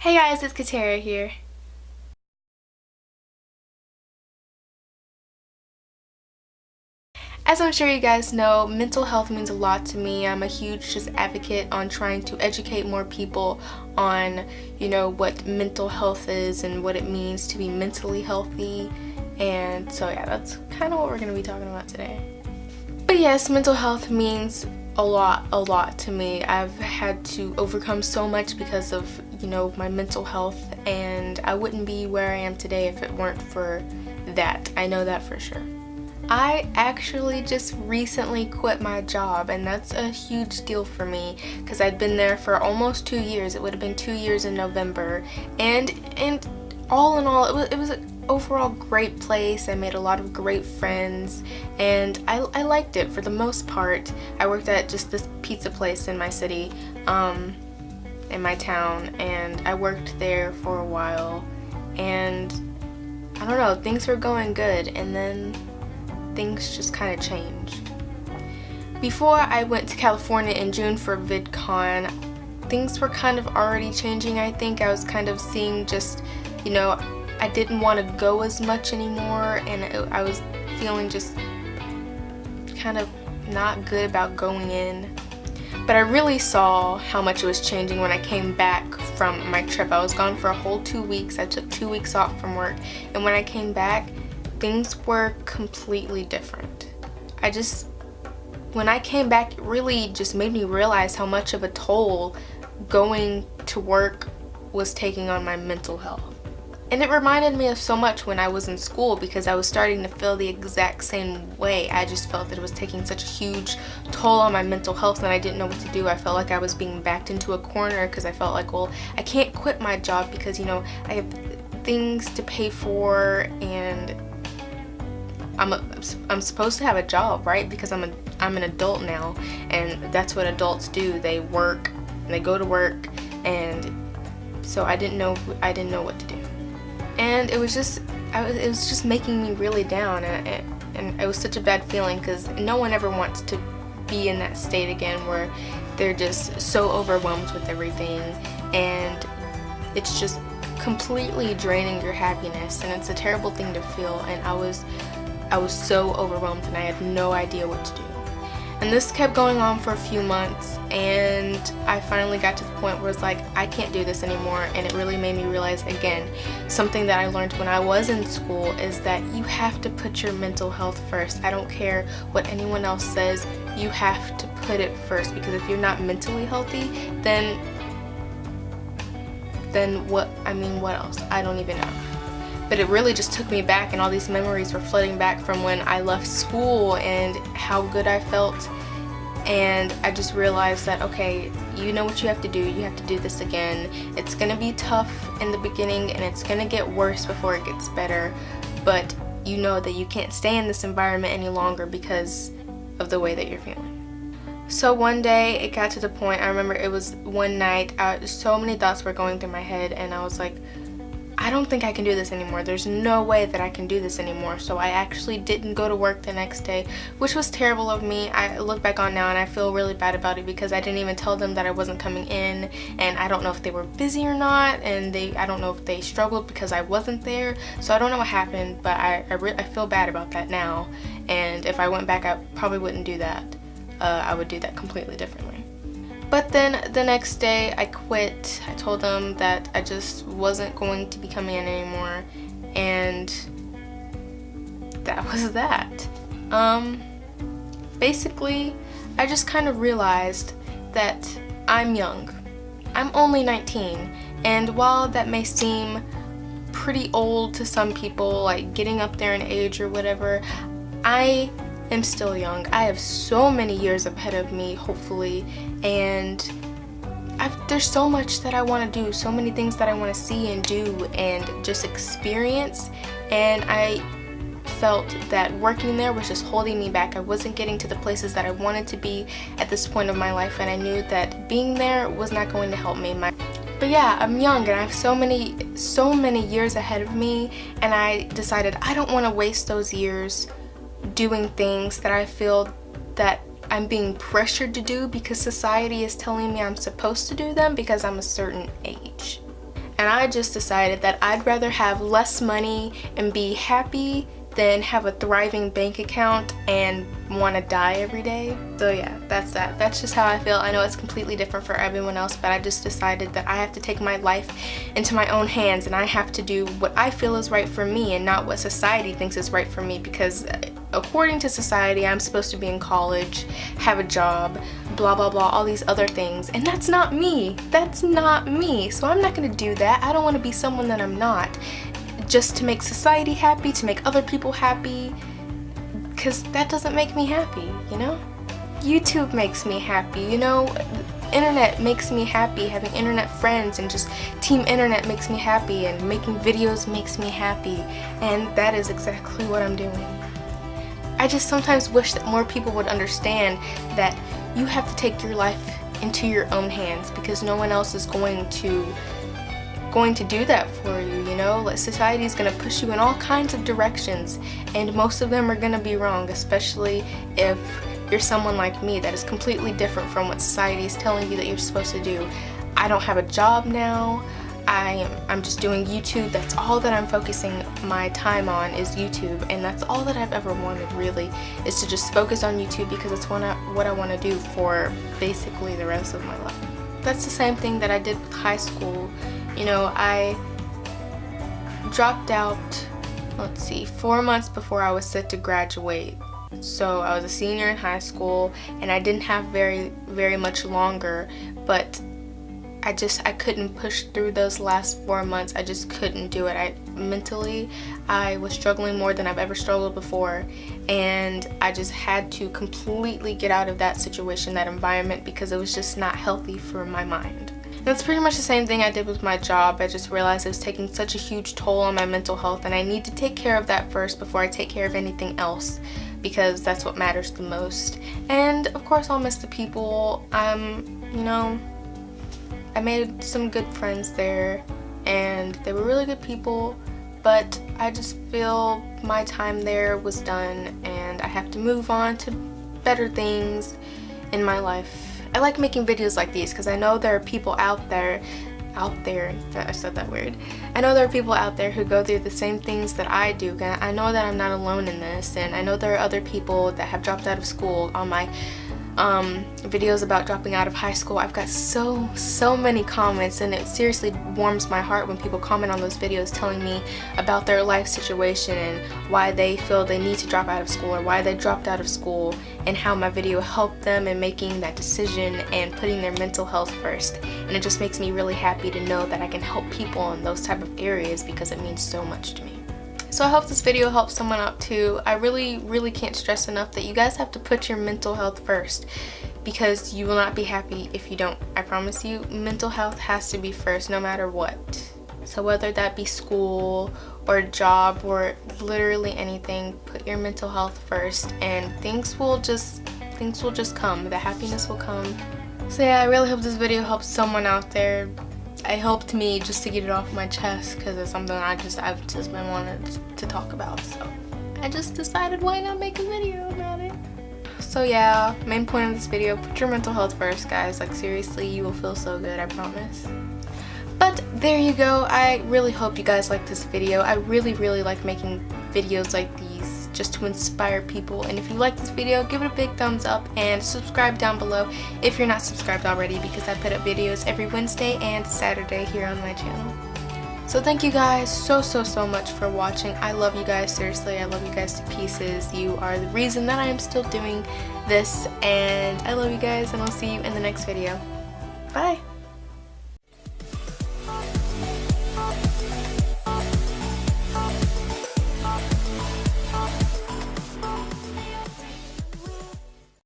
Hey guys, it's Katera here. As I'm sure you guys know, mental health means a lot to me. I'm a huge advocate on trying to educate more people on, what mental health is and what it means to be mentally healthy. And so yeah, that's kind of what we're going to be talking about today. But yes, mental health means a lot to me. I've had to overcome so much because of, my mental health, and I wouldn't be where I am today if it weren't for that. I know that for sure. I actually just recently quit my job, and that's a huge deal for me because I'd been there for almost 2 years. It would have been 2 years in November, and all in all, it was an overall great place. I made a lot of great friends, and I liked it for the most part. I worked at just this pizza place in my city, in my town, and I worked there for a while, and I don't know, things were going good, and then things just kind of changed. Before I went to California in June for VidCon, things were kind of already changing. I think I was kind of seeing just, I didn't want to go as much anymore, and I was feeling just kind of not good about going in. But I really saw how much it was changing when I came back from my trip. I was gone for a whole 2 weeks. I took 2 weeks off from work, and when I came back, things were completely different. When I came back, it really just made me realize how much of a toll going to work was taking on my mental health. And it reminded me of so much when I was in school, because I was starting to feel the exact same way. I just felt that it was taking such a huge toll on my mental health, and I didn't know what to do. I felt like I was being backed into a corner because I felt like, well, I can't quit my job because, I have things to pay for, and I'm supposed to have a job, right? Because I'm an adult now, and that's what adults do. They work, and they go to work, and so I didn't know what to do. And it was just making me really down, and it was such a bad feeling because no one ever wants to be in that state again where they're just so overwhelmed with everything, and it's just completely draining your happiness, and it's a terrible thing to feel. And I was so overwhelmed, and I had no idea what to do. And this kept going on for a few months, and I finally got to the point where it's like, I can't do this anymore. And it really made me realize, again, something that I learned when I was in school is that you have to put your mental health first. I don't care what anyone else says, you have to put it first, because if you're not mentally healthy, then what else? I don't even know. But it really just took me back, and all these memories were flooding back from when I left school and how good I felt. And I just realized that, okay, you know what you have to do. You have to do this again. It's gonna be tough in the beginning, and it's gonna get worse before it gets better. But you know that you can't stay in this environment any longer because of the way that you're feeling. So one day it got to the point, I remember it was one night, so many thoughts were going through my head, and I was like, I don't think I can do this anymore. There's no way that I can do this anymore. So I actually didn't go to work the next day, which was terrible of me. I look back on now and I feel really bad about it because I didn't even tell them that I wasn't coming in, and I don't know if they were busy or not, and I don't know if they struggled because I wasn't there. So I don't know what happened, but I feel bad about that now. And if I went back, I probably wouldn't do that. I would do that completely differently. But then the next day I quit. I told them that I just wasn't going to be coming in anymore, and that was that. Basically, I just kind of realized that I'm young. I'm only 19, and while that may seem pretty old to some people, like getting up there in age or whatever, I am still young. I have so many years ahead of me, hopefully, and there's so much that I want to do, so many things that I want to see and do and just experience, and I felt that working there was just holding me back. I wasn't getting to the places that I wanted to be at this point of my life, and I knew that being there was not going to help me. But yeah, I'm young, and I have so many years ahead of me, and I decided I don't want to waste those years doing things that I feel that I'm being pressured to do because society is telling me I'm supposed to do them because I'm a certain age. And and I just decided that I'd rather have less money and be happy than have a thriving bank account and want to die every day. So yeah, that's that. That's just how I feel. I know it's completely different for everyone else, but I just decided that I have to take my life into my own hands, and I have to do what I feel is right for me and not what society thinks is right for me, because according to society, I'm supposed to be in college, have a job, blah blah blah, all these other things, and that's not me. That's not me. So I'm not gonna do that. I don't want to be someone that I'm not, just to make society happy, to make other people happy, because that doesn't make me happy, you know? YouTube makes me happy, you know? Internet makes me happy. Having internet friends and just team internet makes me happy, and making videos makes me happy, and that is exactly what I'm doing. I just sometimes wish that more people would understand that you have to take your life into your own hands, because no one else is going to do that for you, you know? Like, society is going to push you in all kinds of directions, and most of them are going to be wrong, especially if you're someone like me that is completely different from what society is telling you that you're supposed to do. I don't have a job now. I'm just doing YouTube. That's all that I'm focusing my time on, is YouTube, and that's all that I've ever wanted, really, is to just focus on YouTube, because it's what I want to do for basically the rest of my life. That's the same thing that I did with high school. You know, I dropped out, 4 months before I was set to graduate. So I was a senior in high school, and I didn't have very much longer, but I couldn't push through those last 4 months. I just couldn't do it. Mentally, I was struggling more than I've ever struggled before, and I just had to completely get out of that situation, that environment, because it was just not healthy for my mind. That's pretty much the same thing I did with my job. I just realized it was taking such a huge toll on my mental health, and I need to take care of that first before I take care of anything else, because that's what matters the most. And of course, I'll miss the people. You know, I made some good friends there, and they were really good people, but I just feel my time there was done, and I have to move on to better things in my life. I like making videos like these because I know there are people out there, I said that weird. I know there are people out there who go through the same things that I do, and I know that I'm not alone in this, and I know there are other people that have dropped out of school. On my videos about dropping out of high school, I've got so many comments, and it seriously warms my heart when people comment on those videos telling me about their life situation and why they feel they need to drop out of school, or why they dropped out of school, and how my video helped them in making that decision and putting their mental health first. And it just makes me really happy to know that I can help people in those type of areas, because it means so much to me. So I hope this video helps someone out too. I really can't stress enough that you guys have to put your mental health first, because you will not be happy if you don't. I promise you, mental health has to be first no matter what. So whether that be school or a job or literally anything, put your mental health first, and things will just come. The happiness will come. So yeah, I really hope this video helps someone out there. It helped me just to get it off my chest, because it's something I've just been wanting to talk about. So I just decided, why not make a video about it? So yeah, main point of this video, put your mental health first, guys. Like, seriously, you will feel so good, I promise. But there you go. I really hope you guys like this video. I really like making videos like these, just to inspire people. And if you like this video, give it a big thumbs up and subscribe down below if you're not subscribed already, because I put up videos every Wednesday and Saturday here on my channel. So thank you guys so much for watching. I love you guys, seriously. I love you guys to pieces. You are the reason that I am still doing this, and I love you guys, and I'll see you in the next video. Bye!